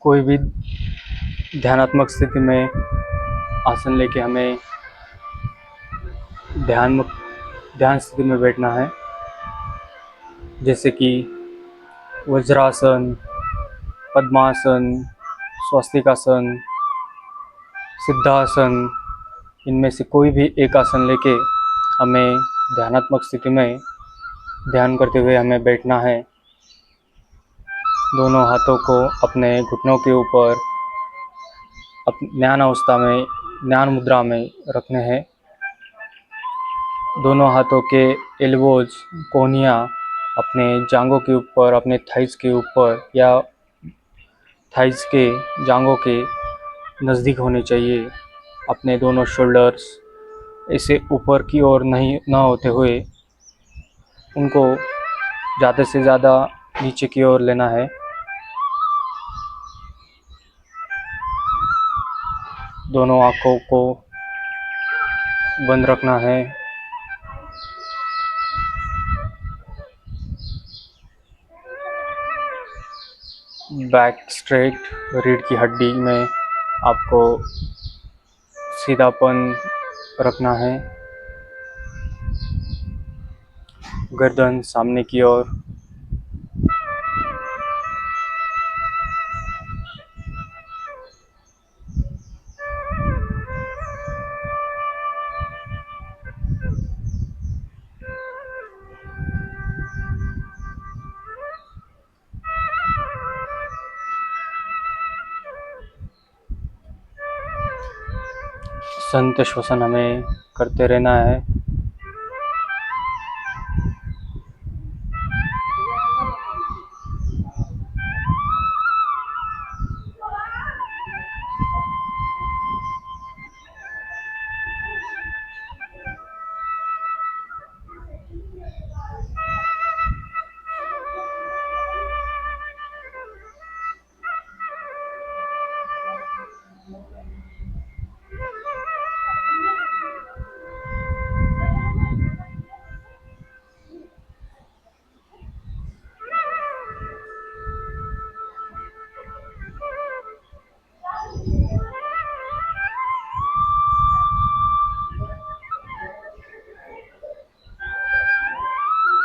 कोई भी ध्यानात्मक स्थिति में आसन लेके हमें ध्यान स्थिति में बैठना है, जैसे कि वज्रासन, पद्मासन, स्वस्तिकासन, सिद्धासन। इनमें से कोई भी एक आसन लेके हमें ध्यानात्मक स्थिति में ध्यान करते हुए हमें बैठना है। दोनों हाथों को अपने घुटनों के ऊपर ज्ञान मुद्रा में रखने हैं। दोनों हाथों के एल्बोज, कोहनियाँ अपने जांघों के ऊपर, अपने थाइस के ऊपर या थाइस के जांघों के नज़दीक होने चाहिए। अपने दोनों शोल्डर्स ऐसे ऊपर की ओर ना होते हुए उनको ज़्यादा से ज़्यादा नीचे की ओर लेना है। दोनों आँखों को बंद रखना है। बैक स्ट्रेट, रीढ़ की हड्डी में आपको सीधापन रखना है। गर्दन सामने की ओर। संत श्वसन हमें करते रहना है।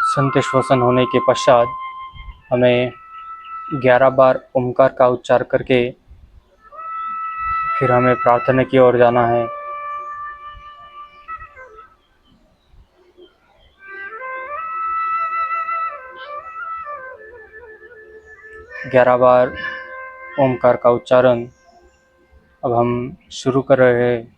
संत श्वसन होने के पश्चात हमें 11 बार ओमकार का उच्चार करके फिर हमें प्रार्थना की ओर जाना है। 11 बार ओमकार का उच्चारण अब हम शुरू कर रहे हैं।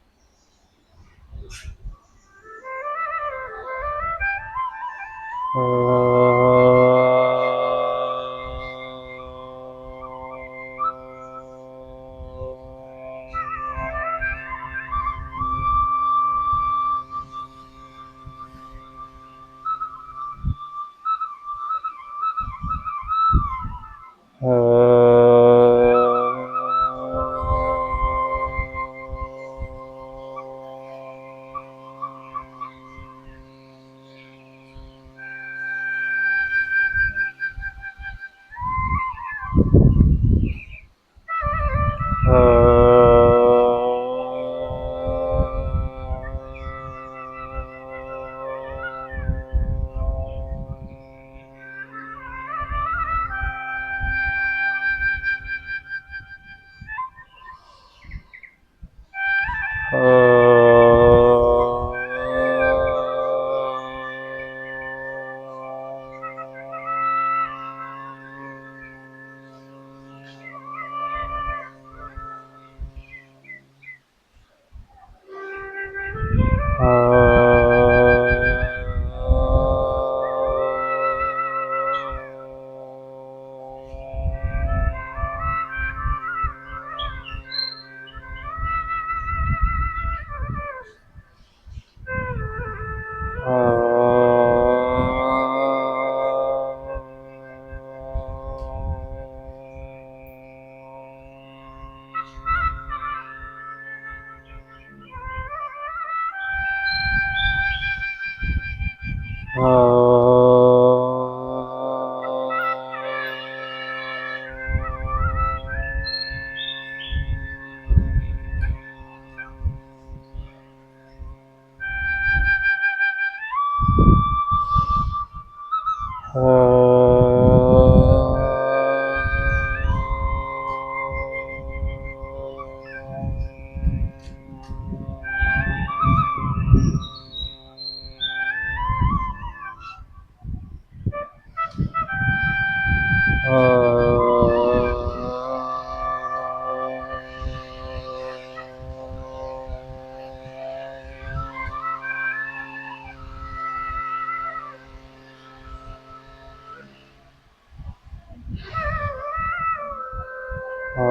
ओमकार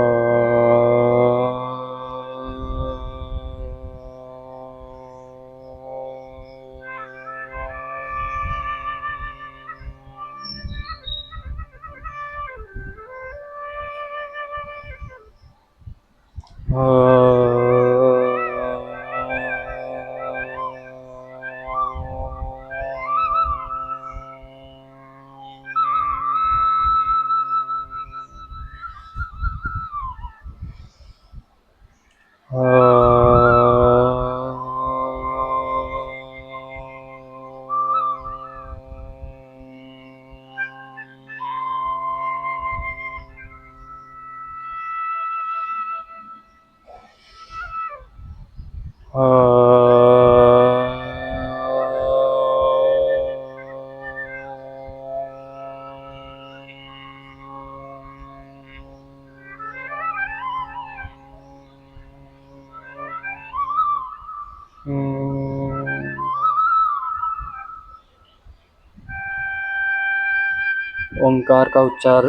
का उच्चार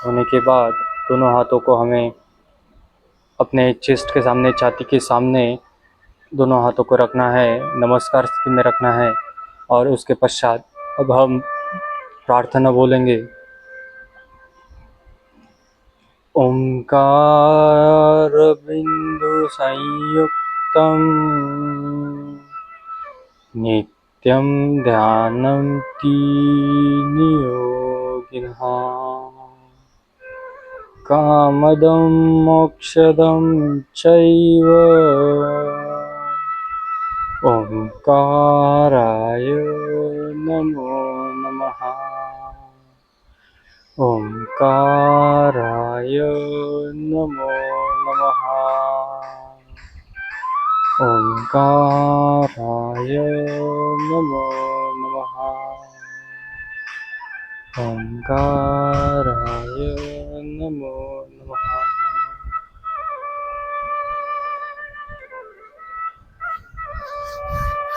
होने के बाद दोनों हाथों को हमें अपने चेस्ट के सामने, छाती के सामने दोनों हाथों को रखना है, नमस्कार स्थिति में रखना है। और उसके पश्चात अब हम प्रार्थना बोलेंगे। ओंकार बिंदु संयुक्तम नित्यं ध्यानन्ति नियोगिनः कामदं मोक्षदं चैव ओंकाराय नमो नमः। ओंकाराय नमो नमः। ओंकाराय नमो नमः। ओंकाराय नमो नमः।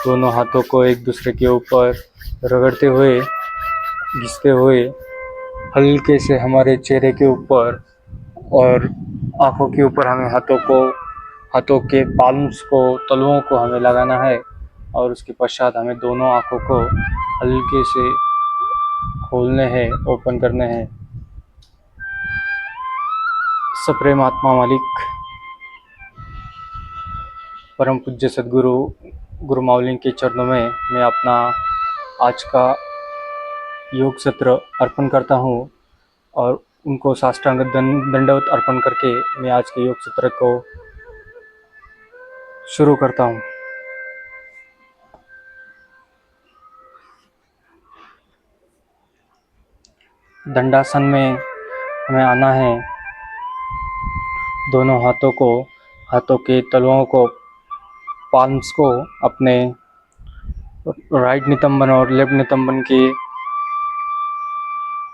दोनों हाथों को एक दूसरे के ऊपर रगड़ते हुए, घिसते हुए हल्के से हमारे चेहरे के ऊपर और आँखों के ऊपर हमें हाथों के पाल्म्स को, तलुओं को हमें लगाना है। और उसके पश्चात हमें दोनों आँखों को हल्के से खोलने हैं, ओपन करने हैं। सप्रेम आत्मा मालिक परम पूज्य सद्गुरु गुरु मावली के चरणों में मैं अपना आज का योग सत्र अर्पण करता हूँ और उनको साष्टांग दंडवत अर्पण करके मैं आज के योग सत्र को शुरू करता हूँ। दंडासन में हमें आना है। दोनों हाथों के तलुओं को, पाल्म्स को अपने राइट नितंबन और लेफ्ट नितंबन के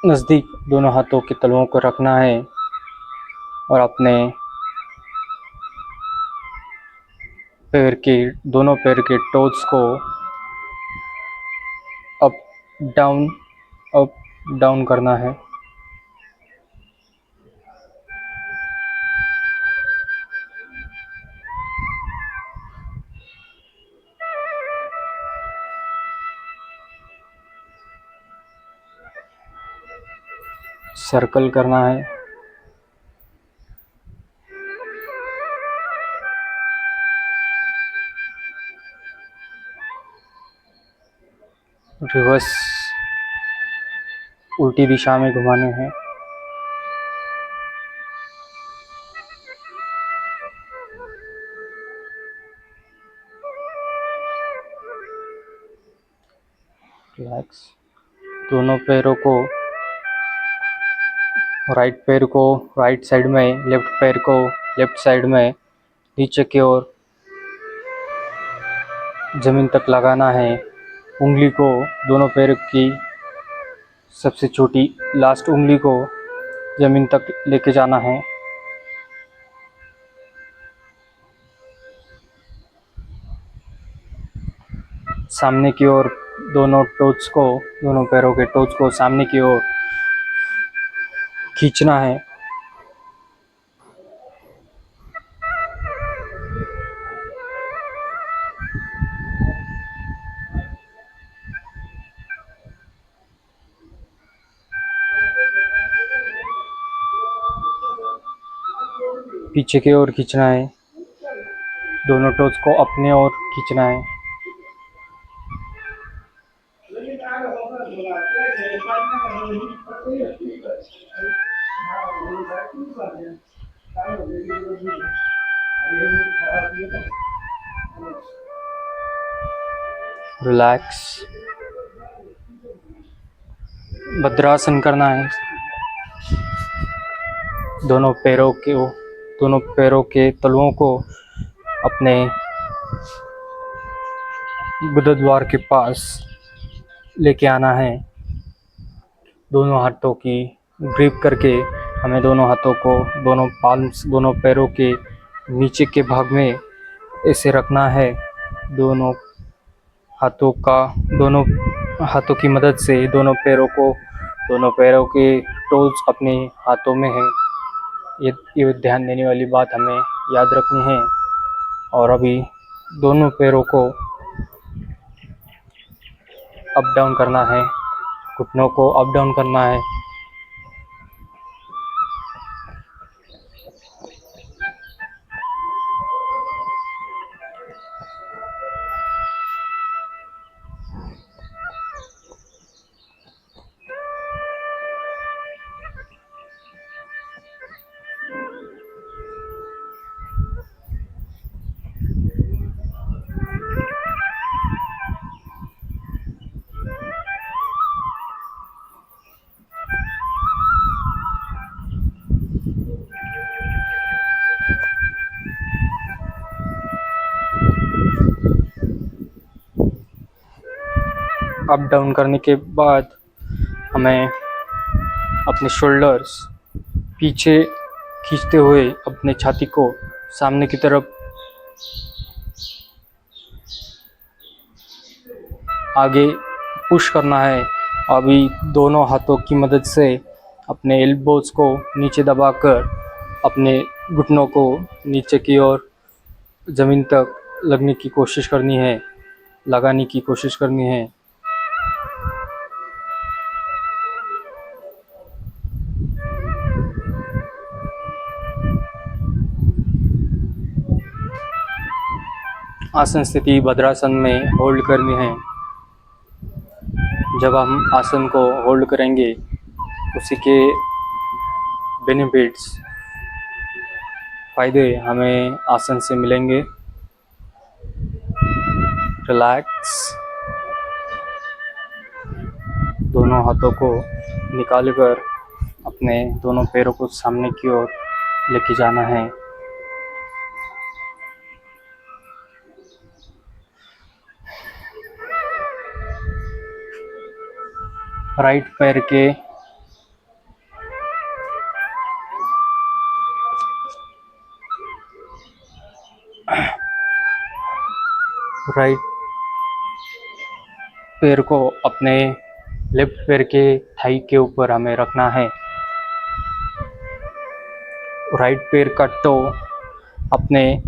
नज़दीक दोनों हाथों के तलुओं को रखना है और अपने दोनों पैर के टोज को अप डाउन करना है। सर्कल करना है। रिवर्स उल्टी दिशा में घुमाने हैं। रिलैक्स। दोनों पैरों को, राइट पैर को राइट साइड में, लेफ्ट पैर को लेफ्ट साइड में नीचे की ओर जमीन तक लगाना है। उंगली को, दोनों पैर की सबसे छोटी लास्ट उंगली को जमीन तक लेके जाना है। सामने की ओर दोनों पैरों के टोच को सामने की ओर खींचना है। पीछे की ओर खींचना है, दोनों टोज को अपने ओर खींचना है। रिलैक्स। भद्रासन करना है। दोनों पैरों के तलुओं को अपने गुदद्वार के पास लेके आना है। दोनों हाथों की ग्रिप करके हमें दोनों हाथों को दोनों पैरों के नीचे के भाग में ऐसे रखना है। दोनों हाथों की मदद से दोनों पैरों के टोज अपने हाथों में है। ये ध्यान देने वाली बात हमें याद रखनी है। और अभी दोनों पैरों को अप डाउन करना है, घुटनों को अप डाउन करना है। अप डाउन करने के बाद हमें अपने शोल्डर्स पीछे खींचते हुए अपने छाती को सामने की तरफ आगे पुश करना है। अभी दोनों हाथों की मदद से अपने एल्बोज को नीचे दबाकर अपने घुटनों को नीचे की ओर ज़मीन तक लगाने की कोशिश करनी है। आसन स्थिति भद्रासन में होल्ड करनी है। जब हम आसन को होल्ड करेंगे उसी के बेनिफिट्स, फ़ायदे हमें आसन से मिलेंगे। रिलैक्स। दोनों हाथों को निकालकर अपने दोनों पैरों को सामने की ओर लेके जाना है। राइट पैर के को अपने लेफ्ट पैर के थाई के ऊपर हमें रखना है। राइट पैर का टो अपने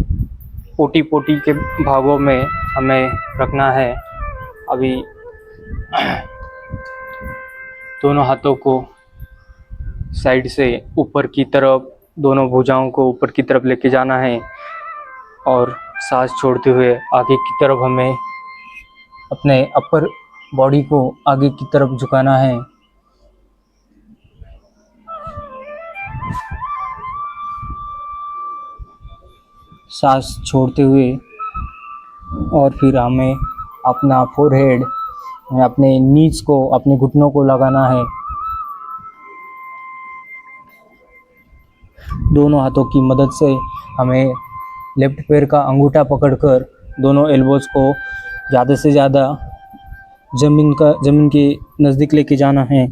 पोटी के भागों में हमें रखना है। अभी दोनों हाथों को साइड से ऊपर की तरफ, दोनों भुजाओं को ऊपर की तरफ लेके जाना है और सांस छोड़ते हुए आगे की तरफ हमें अपने अपर बॉडी को आगे की तरफ झुकाना है। सांस छोड़ते हुए और फिर हमें अपना फोरहेड, अपने नीज को, अपने घुटनों को लगाना है। दोनों हाथों की मदद से हमें लेफ्ट पैर का अंगूठा पकड़कर दोनों एल्बोज को ज़्यादा से ज़्यादा ज़मीन के नज़दीक लेके जाना है।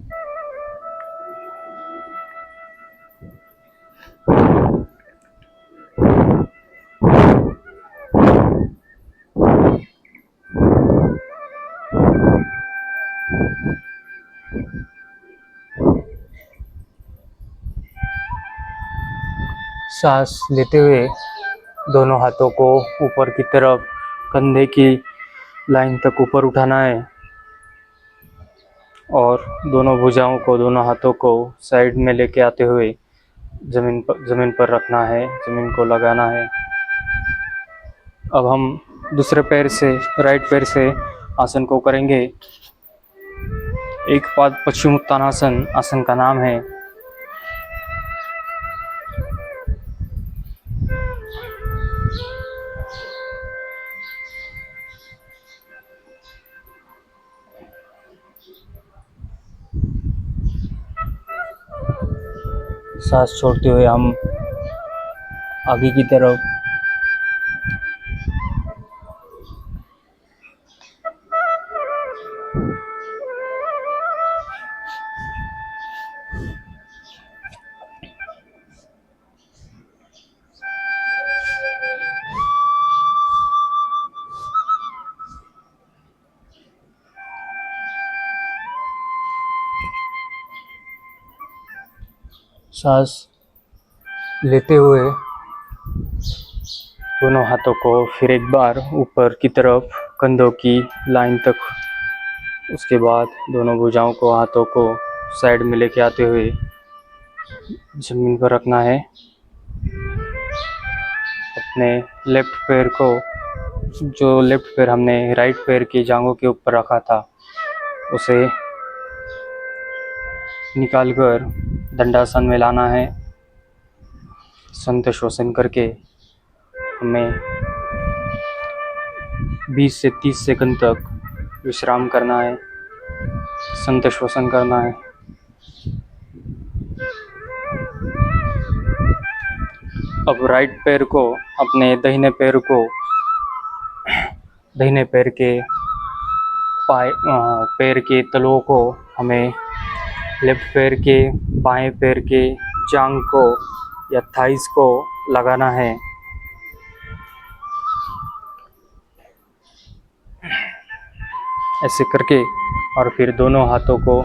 सांस लेते हुए दोनों हाथों को ऊपर की तरफ कंधे की लाइन तक ऊपर उठाना है और दोनों भुजाओं को, दोनों हाथों को साइड में लेके आते हुए ज़मीन पर रखना है, ज़मीन को लगाना है। अब हम दूसरे पैर से, राइट पैर से आसन को करेंगे। एक पाद पश्चिमोत्तानासन आसन का नाम है। सांस छोड़ते हुए हम आगे की तरफ सांस लेते हुए दोनों हाथों को फिर एक बार ऊपर की तरफ कंधों की लाइन तक, उसके बाद दोनों भुजाओं को, हाथों को साइड में लेके आते हुए ज़मीन पर रखना है। अपने लेफ्ट पैर को, जो लेफ्ट पैर हमने राइट पैर की जांघों के ऊपर रखा था, उसे निकालकर दंडासन में लाना है। संत श्वसन करके हमें 20 से 30 सेकंड तक विश्राम करना है, संत श्वसन करना है। अब राइट पैर को, अपने दाहिने पैर के पैर के तलुओं को हमें लेफ्ट पैर के बाएं पैर के जांघ को या थाइस को लगाना है। ऐसे करके और फिर दोनों हाथों को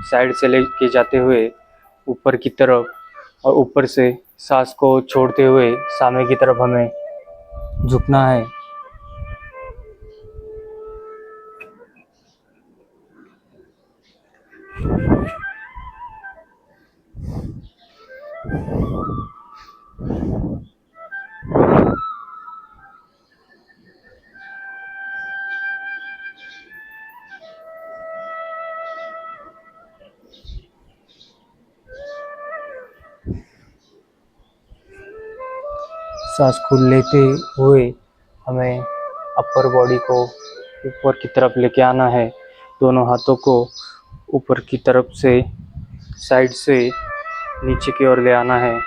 साइड से लेके जाते हुए ऊपर की तरफ, और ऊपर से सांस को छोड़ते हुए सामने की तरफ हमें झुकना है। सांस को लेते हुए हमें अपर बॉडी को ऊपर की तरफ लेके आना है। दोनों हाथों को ऊपर की तरफ से, साइड से नीचे की ओर ले आना है।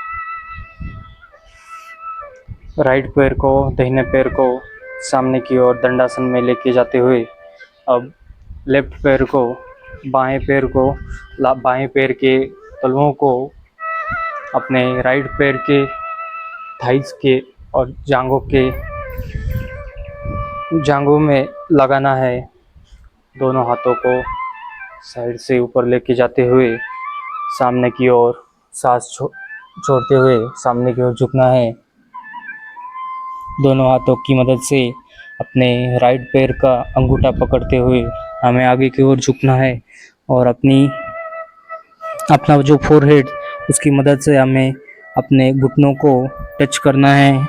राइट पैर को, दाहिने पैर को सामने की ओर दंडासन में लेके जाते हुए अब लेफ्ट पैर को, बाएं पैर के तलुओं को अपने राइट पैर के थाइस के और जांघों में लगाना है। दोनों हाथों को साइड से ऊपर लेके जाते हुए सामने की ओर सांस छोड़ते हुए सामने की ओर झुकना है। दोनों हाथों की मदद से अपने राइट पैर का अंगूठा पकड़ते हुए हमें आगे की ओर झुकना है और अपना जो फोरहेड, उसकी मदद से हमें अपने घुटनों को टच करना है।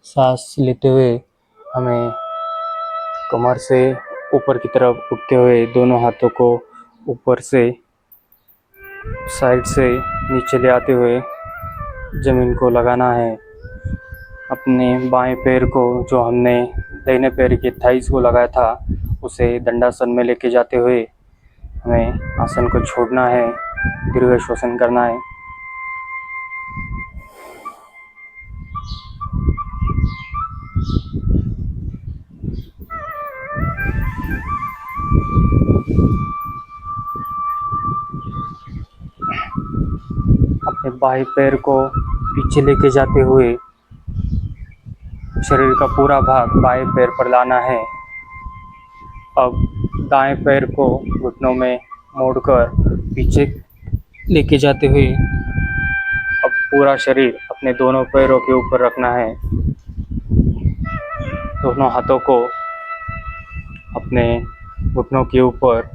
सांस लेते हुए हमें कमर से ऊपर की तरफ उठते हुए दोनों हाथों को ऊपर से साइड से नीचे ले आते हुए ज़मीन को लगाना है। अपने बाएं पैर को, जो हमने दाहिने पैर के थाइस को लगाया था, उसे दंडासन में लेके जाते हुए हमें आसन को छोड़ना है, दीर्घ श्वसन करना है। अपने बाएं पैर को पीछे लेके जाते हुए शरीर का पूरा भाग बाएं पैर पर लाना है। अब दाएं पैर को घुटनों में मोड़कर पीछे लेके जाते हुए अब पूरा शरीर अपने दोनों पैरों के ऊपर रखना है। दोनों हाथों को अपने घुटनों के ऊपर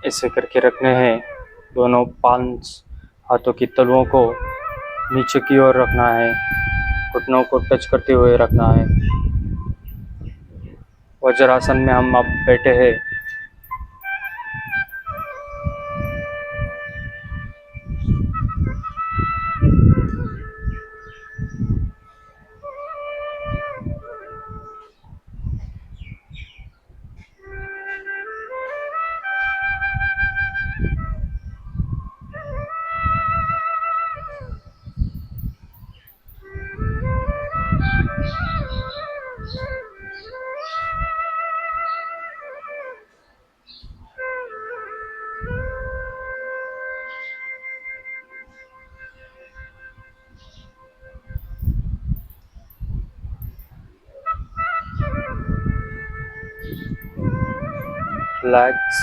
ऐसे करके रखने हैं। दोनों पांच हाथों की तलुओं को नीचे की ओर रखना है, घुटनों को टच करते हुए रखना है। वज्रासन में हम अब बैठे हैं। रिलैक्स।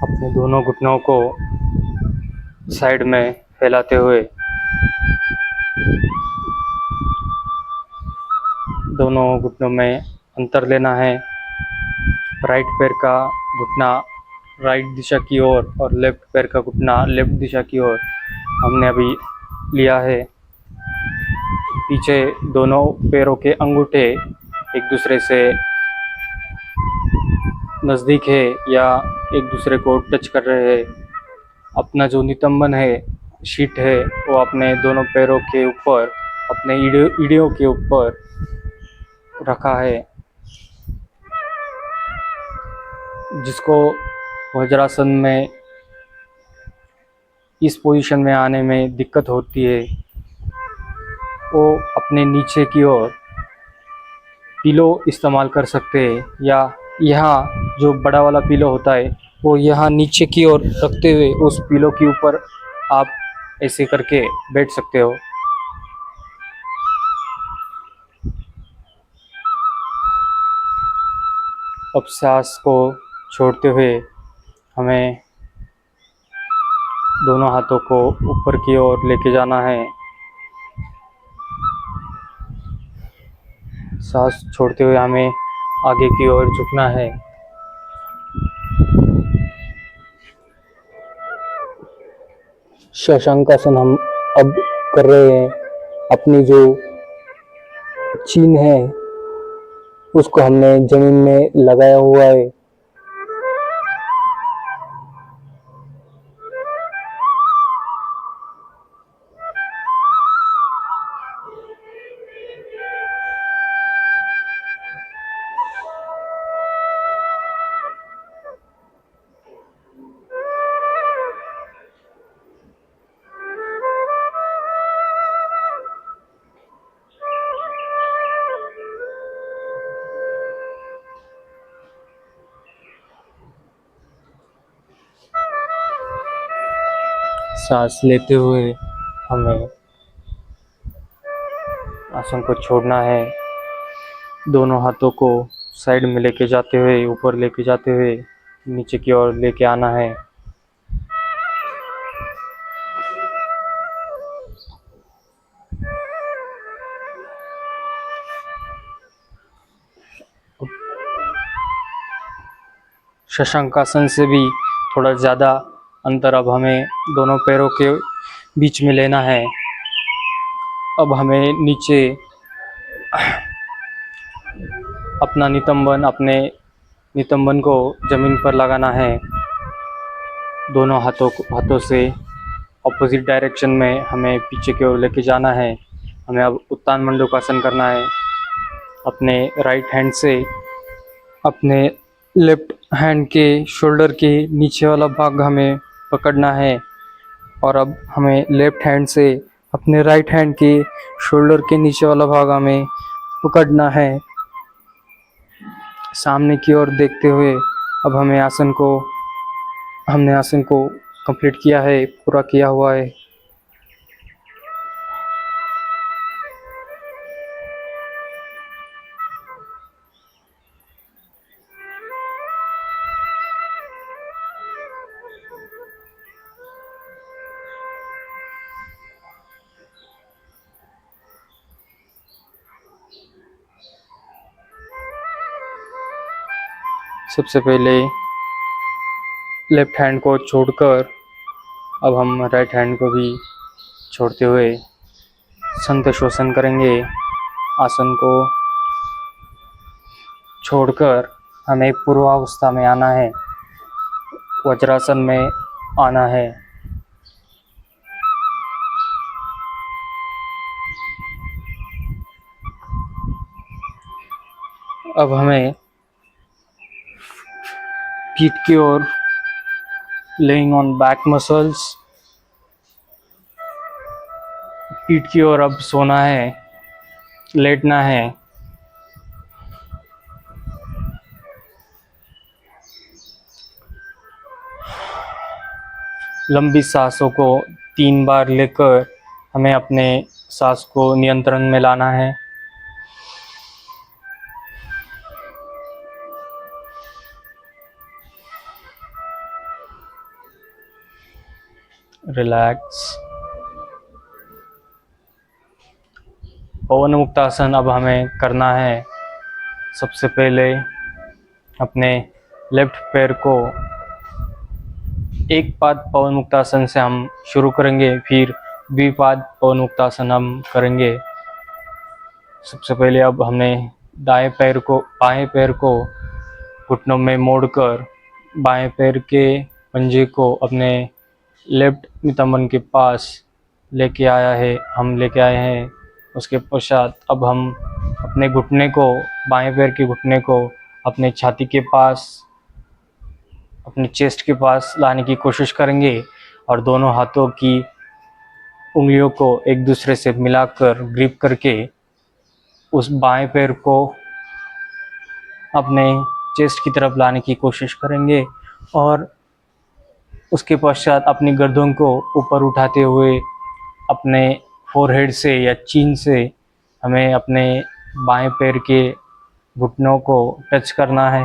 अपने दोनों घुटनों को साइड में फैलाते हुए दोनों घुटनों में अंतर लेना है। राइट पैर का घुटना राइट दिशा की ओर और लेफ्ट पैर का घुटना लेफ्ट दिशा की ओर हमने अभी लिया है। पीछे दोनों पैरों के अंगूठे एक दूसरे से नज़दीक है या एक दूसरे को टच कर रहे हैं। अपना जो नितंबन है, शीट है, वो अपने दोनों पैरों के ऊपर अपने ईड़ियों के ऊपर रखा है, जिसको वज्रासन में इस पोजीशन में आने में दिक्कत होती है। वो अपने नीचे की ओर पिलो इस्तेमाल कर सकते हैं या यहाँ जो बड़ा वाला पिलो होता है वो यहाँ नीचे की ओर रखते हुए उस पिलो के ऊपर आप ऐसे करके बैठ सकते हो। अब सांस को छोड़ते हुए हमें दोनों हाथों को ऊपर की ओर लेके जाना है। सांस छोड़ते हुए हमें आगे की ओर झुकना है। शशांकासन हम अब कर रहे हैं। अपनी जो चीन है उसको हमने जमीन में लगाया हुआ है। सांस लेते हुए हमें आसन को छोड़ना है। दोनों हाथों को साइड में लेके जाते हुए, ऊपर लेके जाते हुए नीचे की ओर लेके आना है। शशांकासन से भी थोड़ा ज़्यादा अंतर अब हमें दोनों पैरों के बीच में लेना है। अब हमें नीचे अपने नितंबन को ज़मीन पर लगाना है। दोनों हाथों से ऑपोजिट डायरेक्शन में हमें पीछे की ओर लेके जाना है। हमें अब उत्तान मंडूकासन करना है। अपने राइट हैंड से अपने लेफ्ट हैंड के शोल्डर के नीचे वाला भाग हमें पकड़ना है और अब हमें लेफ्ट हैंड से अपने राइट हैंड के शोल्डर के नीचे वाला भाग हमें पकड़ना है। सामने की ओर देखते हुए अब हमने आसन को कंप्लीट किया है, पूरा किया हुआ है। सबसे पहले लेफ्ट हैंड को छोड़कर अब हम राइट हैंड को भी छोड़ते हुए संतश्वासन करेंगे। आसन को छोड़कर हमें पूर्वावस्था में आना है, वज्रासन में आना है। अब हमें पीठ की ओर लेइंग ऑन बैक मसल्स, पीठ की ओर अब सोना है, लेटना है। लंबी सांसों को 3 बार लेकर हमें अपने सांस को नियंत्रण में लाना है। रिलैक्स। पवन मुक्तासन अब हमें करना है। सबसे पहले अपने लेफ्ट पैर को एक पाद पवन मुक्तासन से हम शुरू करेंगे, फिर द्विपाद पवन मुक्तासन हम करेंगे। सबसे पहले अब हमने बाएं पैर को घुटनों में मोड़कर बाएं पैर के पंजे को अपने लेफ्ट नितंबन के पास लेके आए हैं। उसके पश्चात अब हम अपने घुटने को, बाएं पैर के घुटने को अपने छाती के पास, अपनी चेस्ट के पास लाने की कोशिश करेंगे और दोनों हाथों की उंगलियों को एक दूसरे से मिलाकर ग्रिप करके उस बाएं पैर को अपने चेस्ट की तरफ लाने की कोशिश करेंगे और उसके पश्चात अपनी गर्दन को ऊपर उठाते हुए अपने फोरहेड से या चीन से हमें अपने बाएं पैर के घुटनों को टच करना है।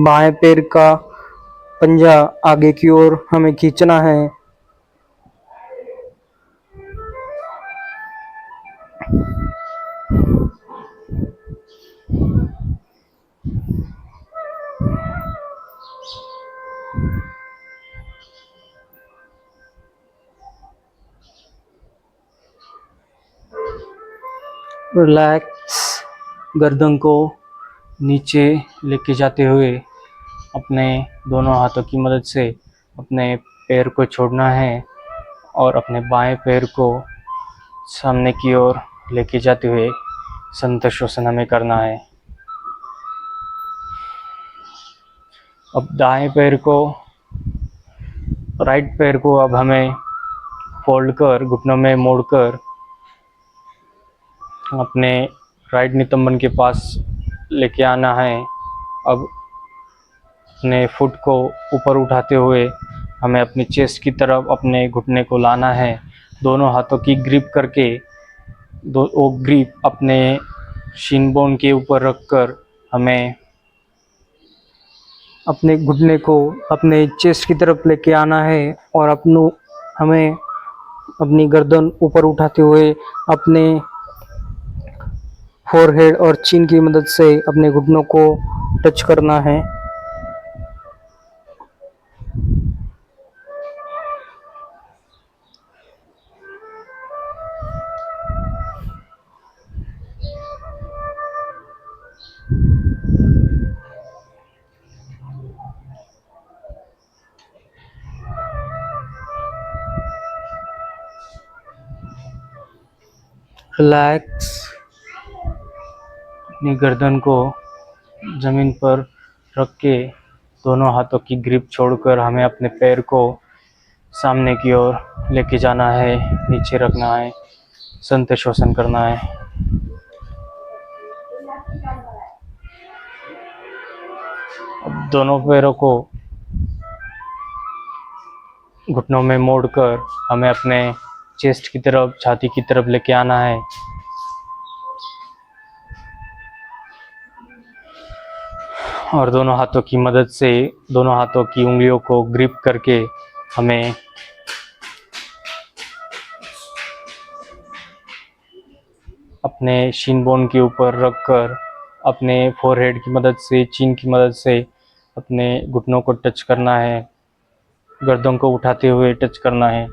बाएं पैर का पंजा आगे की ओर हमें खींचना है। रिलैक्स। गर्दन को नीचे लेके जाते हुए अपने दोनों हाथों की मदद से अपने पैर को छोड़ना है और अपने बाएं पैर को सामने की ओर लेके जाते हुए संतश्वासन हमें करना है। अब राइट पैर को अब हमें फोल्ड कर घुटनों में मोड़कर अपने राइट नितंबन के पास लेके आना है। अब अपने फुट को ऊपर उठाते हुए हमें अपनी चेस्ट की तरफ अपने घुटने को लाना है। दोनों हाथों की ग्रिप करके वो ग्रिप अपने शिन बोन के ऊपर रखकर हमें अपने घुटने को अपने चेस्ट की तरफ लेके आना है और हमें अपनी गर्दन ऊपर उठाते हुए अपने फोरहेड और चिन की मदद से अपने घुटनों को टच करना है। रिलैक्स। अपनी गर्दन को ज़मीन पर रख के दोनों हाथों की ग्रिप छोड़कर हमें अपने पैर को सामने की ओर लेके जाना है, नीचे रखना है, संतश्वासन करना है। दोनों पैरों को घुटनों में मोड़कर हमें अपने चेस्ट की तरफ, छाती की तरफ लेके आना है। और दोनों हाथों की मदद से, दोनों हाथों की उंगलियों को ग्रिप करके हमें अपने शिन बोन के ऊपर रखकर अपने फोरहेड की मदद से, चीन की मदद से अपने घुटनों को टच करना है, गर्दन को उठाते हुए टच करना है।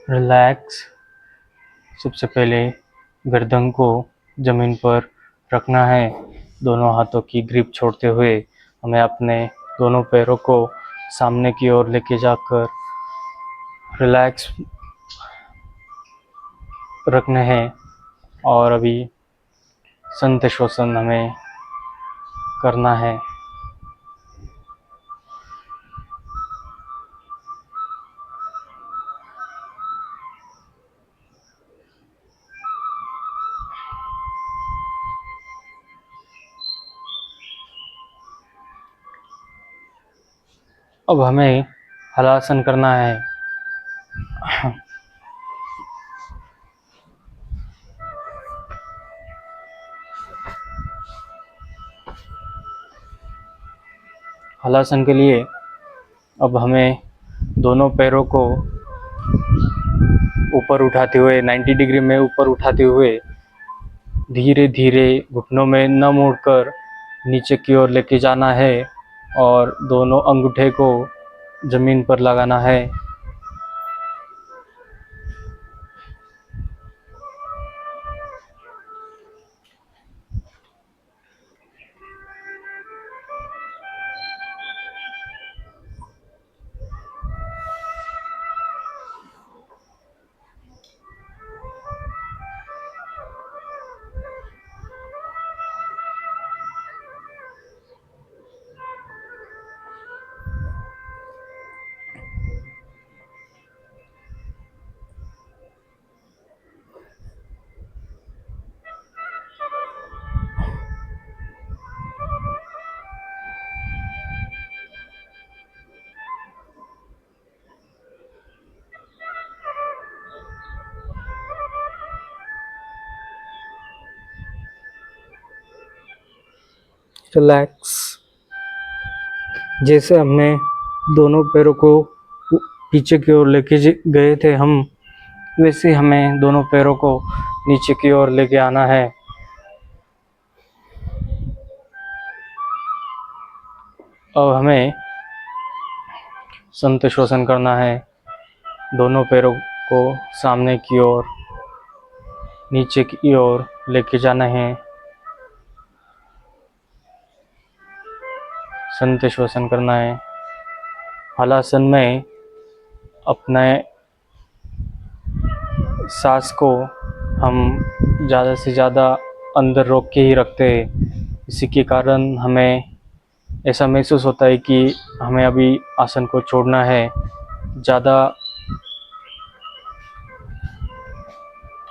रिलैक्स। सबसे पहले गर्दन को ज़मीन पर रखना है। दोनों हाथों की ग्रिप छोड़ते हुए हमें अपने दोनों पैरों को सामने की ओर लेके जाकर रिलैक्स रखने हैं। और अभी संत श्वसन हमें करना है। अब हमें हलासन करना है। हलासन के लिए अब हमें दोनों पैरों को ऊपर उठाते हुए, 90 डिग्री में ऊपर उठाते हुए धीरे धीरे घुटनों में न मुड़कर नीचे की ओर लेके जाना है और दोनों अंगूठे को ज़मीन पर लगाना है। रिलैक्स। जैसे हमने दोनों पैरों को पीछे की ओर लेके गए थे हम, वैसे हमें दोनों पैरों को नीचे की ओर लेके आना है। अब हमें संत श्वसन करना है। दोनों पैरों को सामने की ओर, नीचे की ओर लेके जाना है। संत श्वसन करना है। हलासन में अपने सांस को हम ज़्यादा से ज़्यादा अंदर रोक के ही रखते हैं। इसी के कारण हमें ऐसा महसूस होता है कि हमें अभी आसन को छोड़ना है। ज़्यादा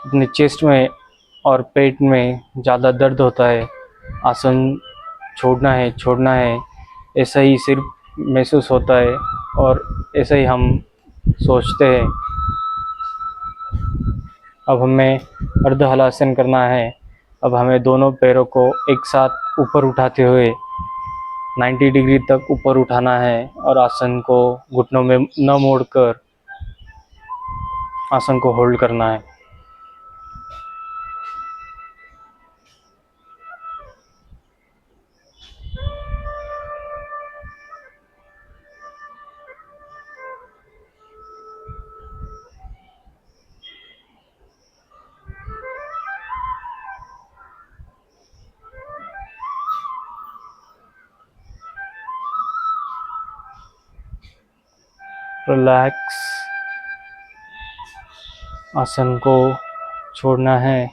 अपने चेस्ट में और पेट में ज़्यादा दर्द होता है, आसन छोड़ना है, ऐसा ही सिर्फ महसूस होता है और ऐसा ही हम सोचते हैं। अब हमें अर्ध हलासन करना है। अब हमें दोनों पैरों को एक साथ ऊपर उठाते हुए 90 डिग्री तक ऊपर उठाना है और आसन को घुटनों में न मोड़कर आसन को होल्ड करना है। रिलैक्स। आसन को छोड़ना है,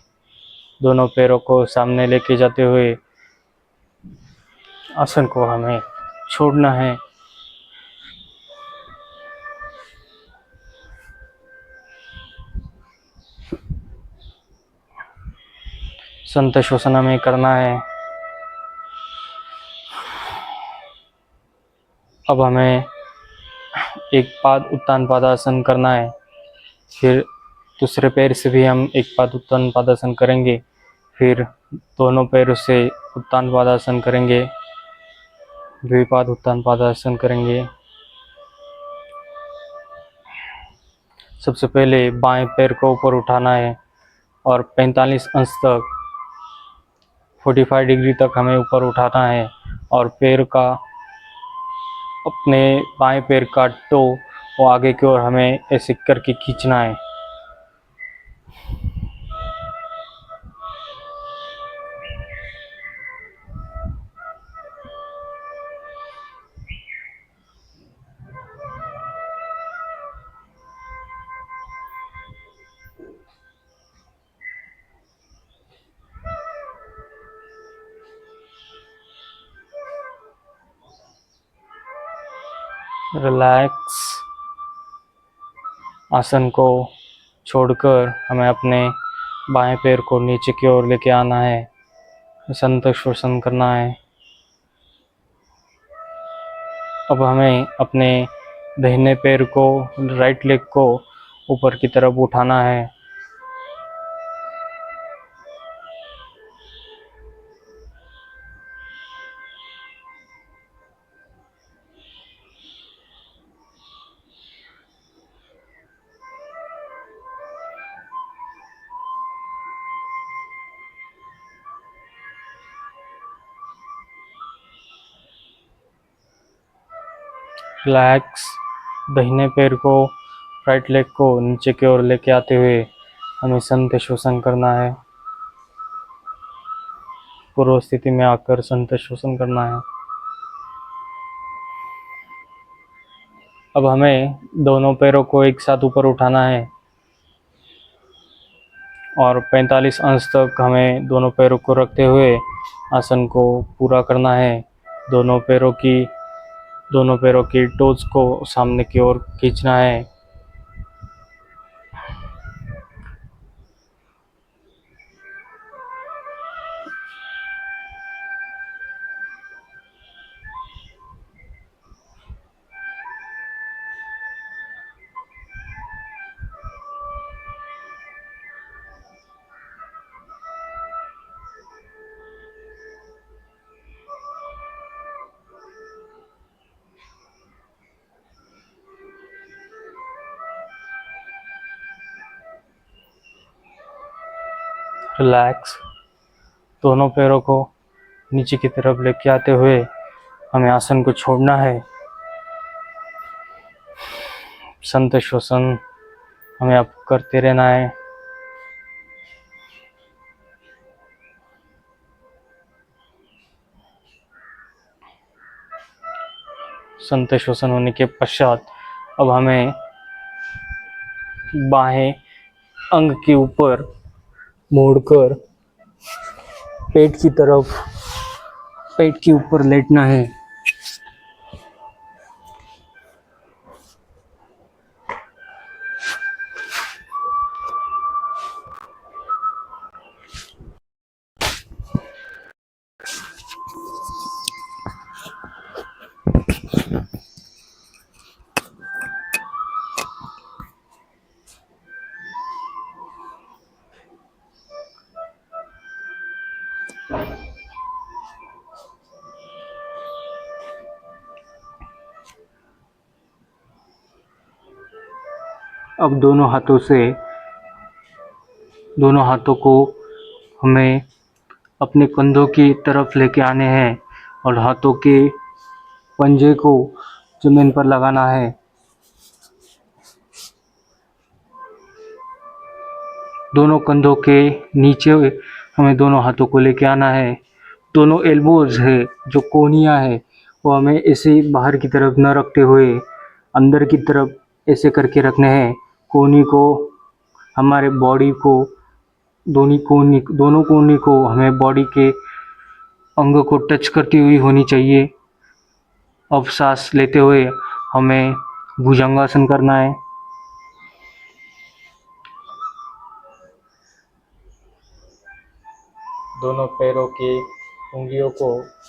दोनों पैरों को सामने लेके जाते हुए आसन को हमें छोड़ना है। संत श्वसन हमें करना है। अब हमें एक पाद उत्तान पादासन करना है, फिर दूसरे पैर से भी हम एक पाद उत्तान पादासन करेंगे, फिर दोनों पैरों से उत्तान पादासन करेंगे, द्विपाद उत्तान पादासन करेंगे। सबसे पहले बाएं पैर को ऊपर उठाना है और 45 अंश तक 45 डिग्री तक हमें ऊपर उठाना है और पैर का अपने बाएं पैर का टो वो आगे की ओर हमें ऐसे करके खींचना है। रिलैक्स। आसन को छोड़कर हमें अपने बाएं पैर को नीचे की ओर लेके आना है, संत श्वसन करना है। अब हमें अपने दाहिने पैर को, राइट लेग को ऊपर की तरफ उठाना है। रिलैक्स। दाहिने पैर को, राइट लेग को नीचे की ओर लेके आते हुए हमें संत श्वसन करना है। पूर्व स्थिति में आकर संत श्वसन करना है। अब हमें दोनों पैरों को एक साथ ऊपर उठाना है और 45 अंश तक हमें दोनों पैरों को रखते हुए आसन को पूरा करना है। दोनों पैरों की टोज को सामने की ओर खींचना है। रिलैक्स। दोनों पैरों को नीचे की तरफ लेके आते हुए हमें आसन को छोड़ना है। संत श्वसन हमें अब करते रहना है। संत श्वसन होने के पश्चात अब हमें बाहें अंग के ऊपर मोड़कर पेट के ऊपर लेटना है। अब दोनों हाथों को हमें अपने कंधों की तरफ लेके आने हैं और हाथों के पंजे को जमीन पर लगाना है। दोनों कंधों के नीचे हमें दोनों हाथों को लेके आना है। दोनों एल्बोज है, जो कोहनियाँ है, वो हमें ऐसे बाहर की तरफ न रखते हुए अंदर की तरफ ऐसे करके रखने हैं। कोहनी को हमारे बॉडी को दोनों कोहनी को हमें बॉडी के अंग को टच करती हुई होनी चाहिए। अब सांस लेते हुए हमें भुजंगासन करना है। दोनों पैरों के उंगलियों को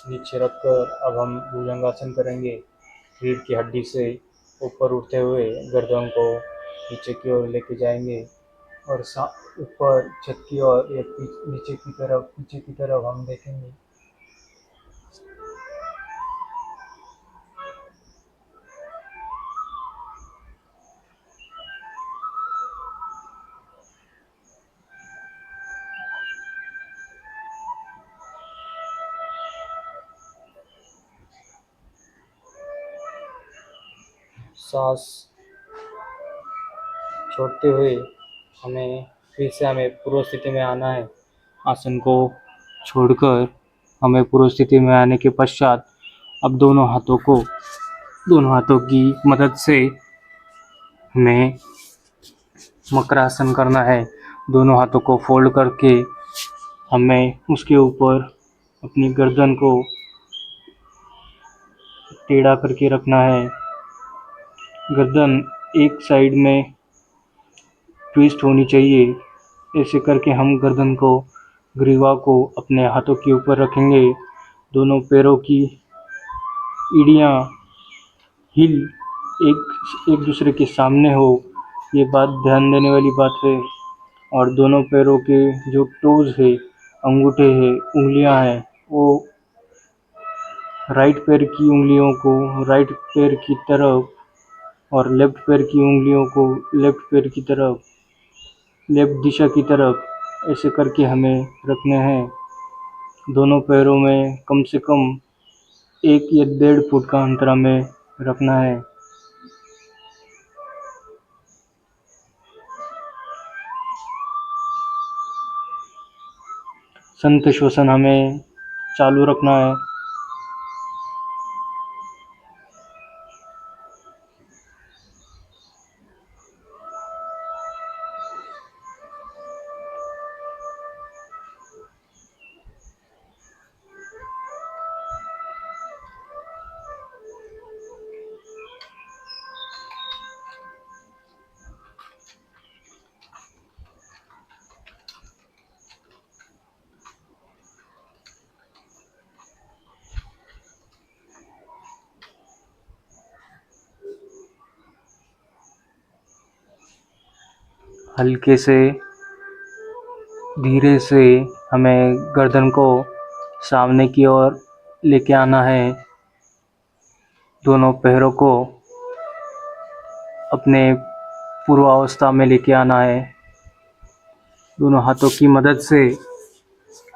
नीचे रखकर अब हम भुजंगासन करेंगे। रीढ़ की हड्डी से ऊपर उठते हुए गर्दन को नीचे की ओर लेके जाएंगे और ऊपर छत की ओर या नीचे की तरफ पीछे की तरफ हम देखेंगे। सांस छोड़ते हुए फिर से हमें पूर्व स्थिति में आना है। आसन को छोड़कर हमें पूर्व स्थिति में आने के पश्चात अब दोनों हाथों की मदद से हमें मकरासन करना है। दोनों हाथों को फोल्ड करके हमें उसके ऊपर अपनी गर्दन को टेढ़ा करके रखना है। गर्दन एक साइड में ट्विस्ट होनी चाहिए। ऐसे करके हम ग्रीवा को अपने हाथों के ऊपर रखेंगे। दोनों पैरों की एड़ियाँ हिल एक दूसरे के सामने हो, ये बात ध्यान देने वाली बात है। और दोनों पैरों के जो टोज है, अंगूठे है, उंगलियां हैं, वो राइट पैर की उंगलियों को राइट पैर की तरफ और लेफ्ट पैर की उंगलियों को लेफ्ट पैर की तरफ, लेफ्ट दिशा की तरफ ऐसे करके हमें रखने हैं। दोनों पैरों में कम से कम 1 या 1.5 फुट का अंतर हमें रखना है। संत श्वसन हमें चालू रखना है। हल्के से धीरे से हमें गर्दन को सामने की ओर लेके आना है। दोनों पैरों को अपने पूर्वावस्था में लेके आना है। दोनों हाथों की मदद से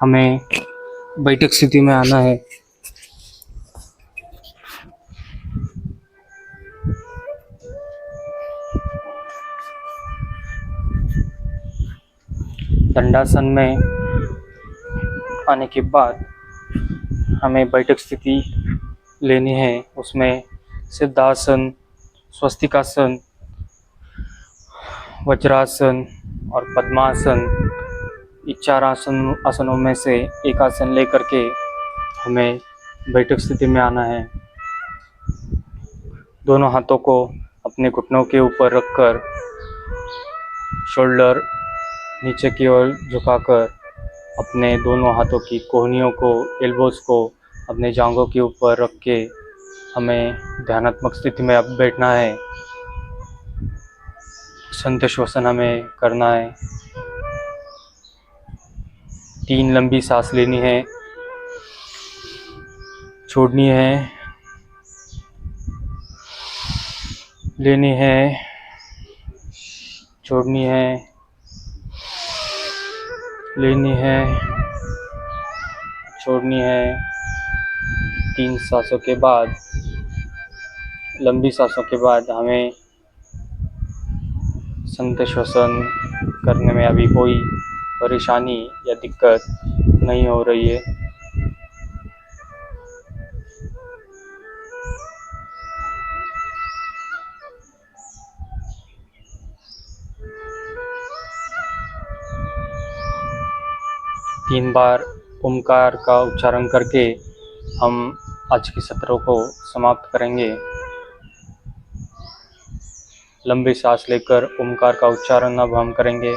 हमें बैठक स्थिति में आना है। दंडासन में आने के बाद हमें बैठक स्थिति लेनी है। उसमें सिद्धासन, स्वस्तिकासन, वज्रासन और पद्मासन, इस 4 आसनों में से एक आसन लेकर के हमें बैठक स्थिति में आना है। दोनों हाथों को अपने घुटनों के ऊपर रखकर शोल्डर नीचे की ओर झुकाकर अपने दोनों हाथों की कोहनियों को, एल्बोज को अपने जांघों के ऊपर रख के हमें ध्यानात्मक स्थिति में अब बैठना है। संत श्वसन हमें करना है। 3 लंबी सांस लेनी है, छोड़नी है, लेनी है, छोड़नी है, लेनी है, छोड़नी है। 3 सांसों के बाद, लंबी सांसों के बाद हमें संत श्वसन करने में अभी कोई परेशानी या दिक्कत नहीं हो रही है। 3 बार ओमकार का उच्चारण करके हम आज के सत्र को समाप्त करेंगे। लंबी सांस लेकर ओमकार का उच्चारण अब हम करेंगे।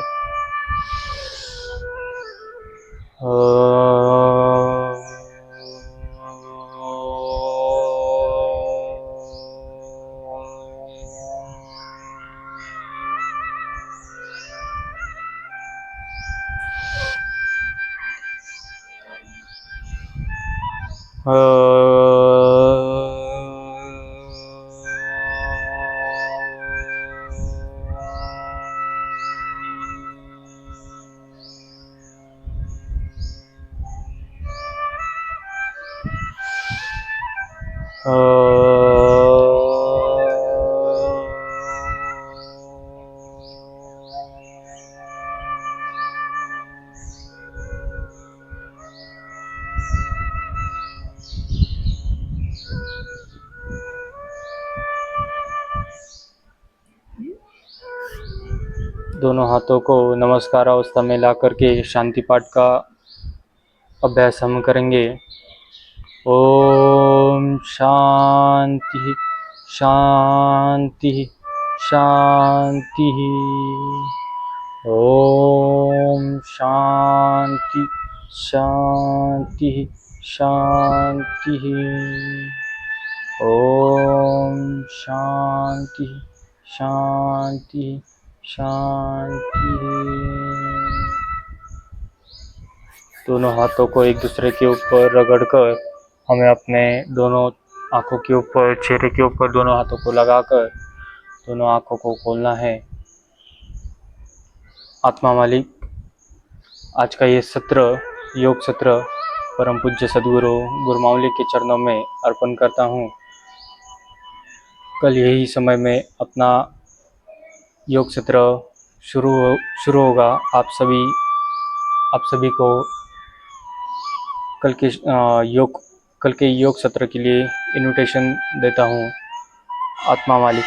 दोनों हाथों को नमस्कार अवस्था में ला करके शांति पाठ का अभ्यास हम करेंगे। ओम शांति शांति शांति। ओम शांति शांति शांति। ओम शांति शांति शांति। दोनों हाथों को एक दूसरे के ऊपर रगड़कर हमें अपने दोनों आँखों के ऊपर, चेहरे के ऊपर दोनों हाथों को लगाकर दोनों आँखों को खोलना है। आत्मा मालिक, आज का ये सत्र, योग सत्र परम पूज्य सद्गुरु गुरुमावली के चरणों में अर्पण करता हूँ। कल यही समय में अपना योग सत्र शुरू होगा। आप सभी को कल के योग सत्र के लिए इनविटेशन देता हूँ। आत्मा मालिक।